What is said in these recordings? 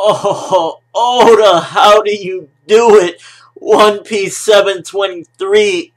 Oh, Oda, how do you do it? One Piece 723.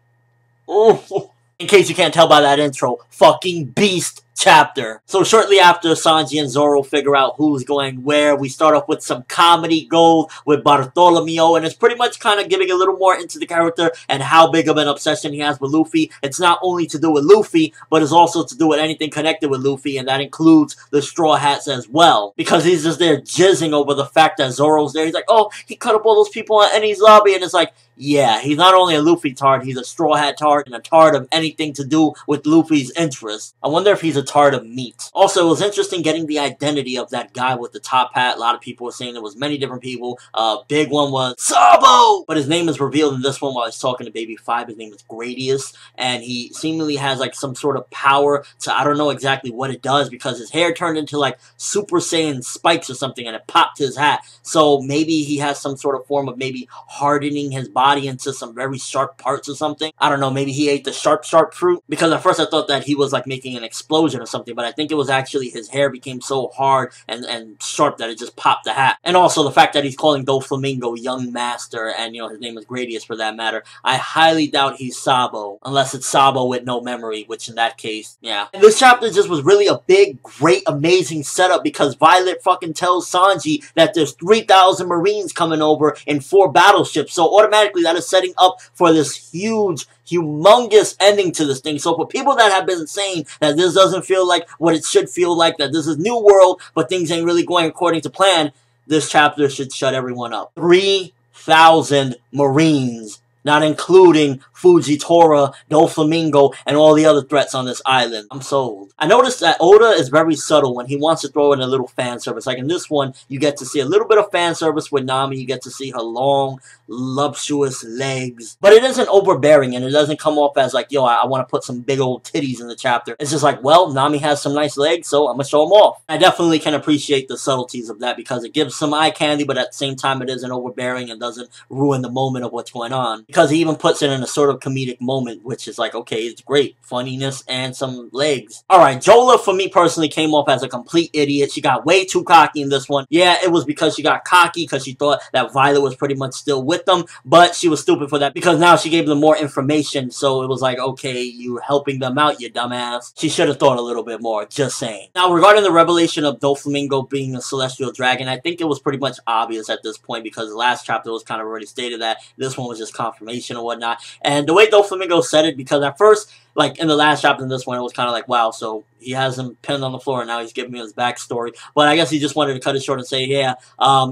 Oh. In case you can't tell by that intro, fucking beast chapter. So shortly after Sanji and Zoro figure out who's going where, we start off with some comedy gold with Bartolomeo, and it's pretty much kind of giving a little more into the character and how big of an obsession he has with Luffy. It's not only to do with Luffy, but it's also to do with anything connected with Luffy, and that includes the Straw Hats as well. Because he's just there jizzing over the fact that Zoro's there. He's like, oh, he cut up all those people on Enies lobby, and it's like, yeah, he's not only a Luffy tard, he's a Straw Hat tard and a tard of anything to do with Luffy's interests. I wonder if he's a tard of meat. Also, it was interesting getting the identity of that guy with the top hat. A lot of people were saying there was many different people. Big one was Sabo! But his name is revealed in this one while he's talking to Baby 5. His name is Gradius, and he seemingly has like some sort of power to, I don't know exactly what it does, because his hair turned into like Super Saiyan spikes or something and it popped his hat. So maybe he has some sort of form of maybe hardening his body into some very sharp parts or something. I don't know, maybe he ate the sharp fruit, because at first I thought that he was like making an explosion or something, but I think it was actually his hair became so hard and sharp that it just popped the hat. And also the fact that he's calling Doflamingo Young Master, and you know, his name is Gradius for that matter. I highly doubt he's Sabo, unless it's Sabo with no memory, which in that case, yeah. And this chapter just was really a big, great, amazing setup, because Violet fucking tells Sanji that there's 3,000 Marines coming over in 4 battleships, so automatically that is setting up for this huge, humongous ending to this thing. So for people that have been saying that this doesn't feel like what it should feel like, that this is New World, but things ain't really going according to plan, this chapter should shut everyone up. 3,000 Marines, not including Fujitora, Doflamingo, and all the other threats on this island. I'm sold. I noticed that Oda is very subtle when he wants to throw in a little fan service. Like in this one, you get to see a little bit of fan service with Nami. You get to see her long, voluptuous legs. But it isn't overbearing, and it doesn't come off as like, yo, I want to put some big old titties in the chapter. It's just like, well, Nami has some nice legs, so I'm going to show them off. I definitely can appreciate the subtleties of that, because it gives some eye candy, but at the same time, it isn't overbearing and doesn't ruin the moment of what's going on. Because he even puts it in a sort of comedic moment, which is like, okay, it's great. Funniness and some legs. Alright, Jola, for me personally, came off as a complete idiot. She got way too cocky in this one. Yeah, it was because she got cocky, because she thought that Violet was pretty much still with them, but she was stupid for that, because now she gave them more information, so it was like, okay, you're helping them out, you dumbass. She should have thought a little bit more, just saying. Now, regarding the revelation of Doflamingo being a celestial dragon, I think it was pretty much obvious at this point, because the last chapter was kind of already stated that. This one was just confirmation or whatnot. And the way Doflamingo said it, because at first, like in the last chapter in this one, it was kind of like, wow, so he has him pinned on the floor and now he's giving me his backstory. But I guess he just wanted to cut it short and say, yeah,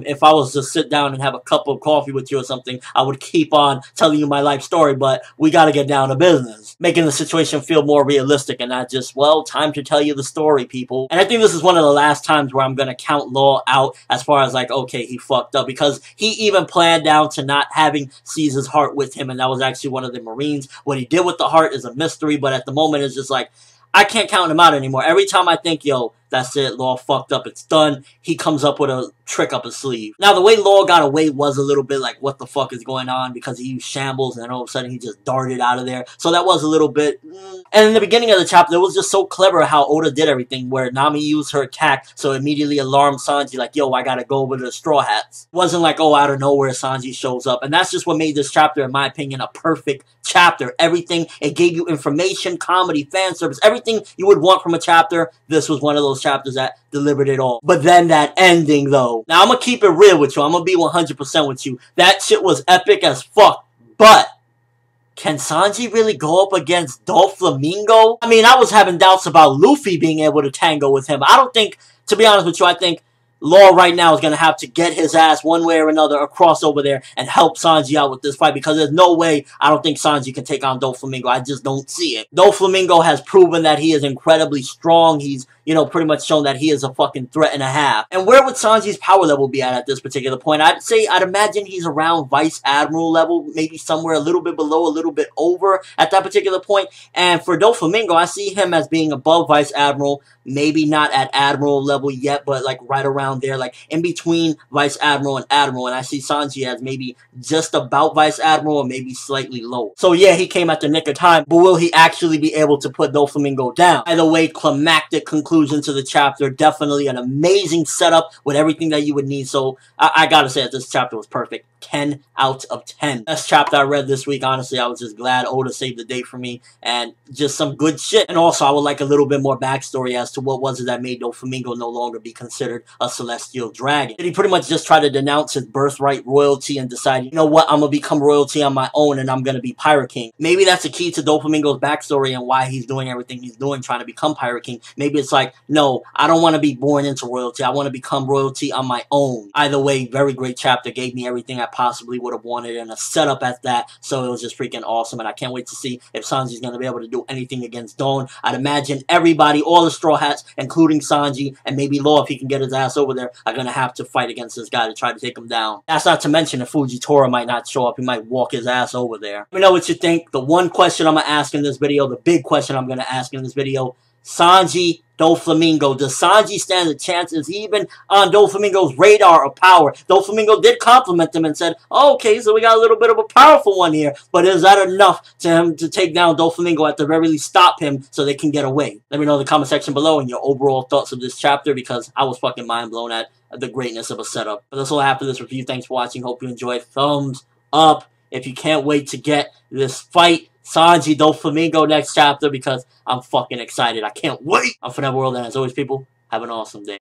if I was to sit down and have a cup of coffee with you or something, I would keep on telling you my life story, but we got to get down to business. Making the situation feel more realistic and not just, well, time to tell you the story, people. And I think this is one of the last times where I'm going to count Law out as far as like, okay, he fucked up, because he even planned down to not having Caesar's heart with him, and that was actually one of the Marines. What he did with the heart is a mystery, but at the moment it's just like, I can't count him out anymore. Every time I think, yo, that's it, Law fucked up, it's done, he comes up with a trick up his sleeve. Now, the way Law got away was a little bit like, what the fuck is going on, because he used shambles, and then all of a sudden he just darted out of there. So that was a little bit, And in the beginning of the chapter, it was just so clever how Oda did everything, where Nami used her attack, so immediately alarmed Sanji, like, yo, I gotta go over to the Straw Hats. It wasn't like, oh, out of nowhere Sanji shows up. And that's just what made this chapter, in my opinion, a perfect chapter. Everything, it gave you information, comedy, fan service, everything you would want from a chapter. This was one of those chapters that delivered it all. But then that ending, though. Now, I'm gonna keep it real with you. I'm gonna be 100% with you. That shit was epic as fuck. But can Sanji really go up against Doflamingo? I mean, I was having doubts about Luffy being able to tango with him. I don't think, to be honest with you, I think Law right now is going to have to get his ass one way or another across over there and help Sanji out with this fight, because there's no way I don't think Sanji can take on Doflamingo. I just don't see it. Doflamingo has proven that he is incredibly strong. He's, you know, pretty much shown that he is a fucking threat and a half. And where would Sanji's power level be at this particular point? I'd imagine he's around Vice Admiral level, maybe somewhere a little bit below, a little bit over at that particular point. And for Doflamingo, I see him as being above Vice Admiral, maybe not at Admiral level yet, but like right around around there, like in between Vice Admiral and Admiral, and I see Sanji as maybe just about Vice Admiral or maybe slightly low. So yeah, he came at the nick of time, but will he actually be able to put Doflamingo down? Either way, climactic conclusion to the chapter. Definitely an amazing setup with everything that you would need. So I gotta say that this chapter was perfect. 10 out of 10. Best chapter I read this week. Honestly, I was just glad Oda saved the day for me, and just some good shit. And also, I would like a little bit more backstory as to what was it that made Doflamingo no longer be considered a celestial dragon. Did he pretty much just try to denounce his birthright royalty and decide, you know what, I'm gonna become royalty on my own and I'm gonna be Pirate King? Maybe that's the key to Doflamingo's backstory and why he's doing everything he's doing, trying to become Pirate King. Maybe it's like, no, I don't want to be born into royalty. I want to become royalty on my own. Either way, very great chapter. Gave me everything I possibly would have wanted and a setup at that, so it was just freaking awesome, and I can't wait to see if Sanji's going to be able to do anything against Dawn. I'd imagine everybody, all the Straw Hats, including Sanji, and maybe Law, if he can get his ass over there, are going to have to fight against this guy to try to take him down. That's not to mention if Fujitora might not show up. He might walk his ass over there. Let me know what you think. The one question I'm going to ask in this video, the big question I'm going to ask in this video, Sanji, Doflamingo. Does Sanji stand a chance? Is he even on Doflamingo's radar of power? Doflamingo did compliment him and said, oh, okay, so we got a little bit of a powerful one here. But is that enough to him to take down Doflamingo, at the very least stop him so they can get away? Let me know in the comment section below and your overall thoughts of this chapter, because I was fucking mind blown at the greatness of a setup. But that's all I have for this review. Thanks for watching. Hope you enjoyed. Thumbs up if you can't wait to get this fight Sanji Doflamingo next chapter, because I'm fucking excited. I can't wait. I'm ForneverWorld, and as always, people, have an awesome day.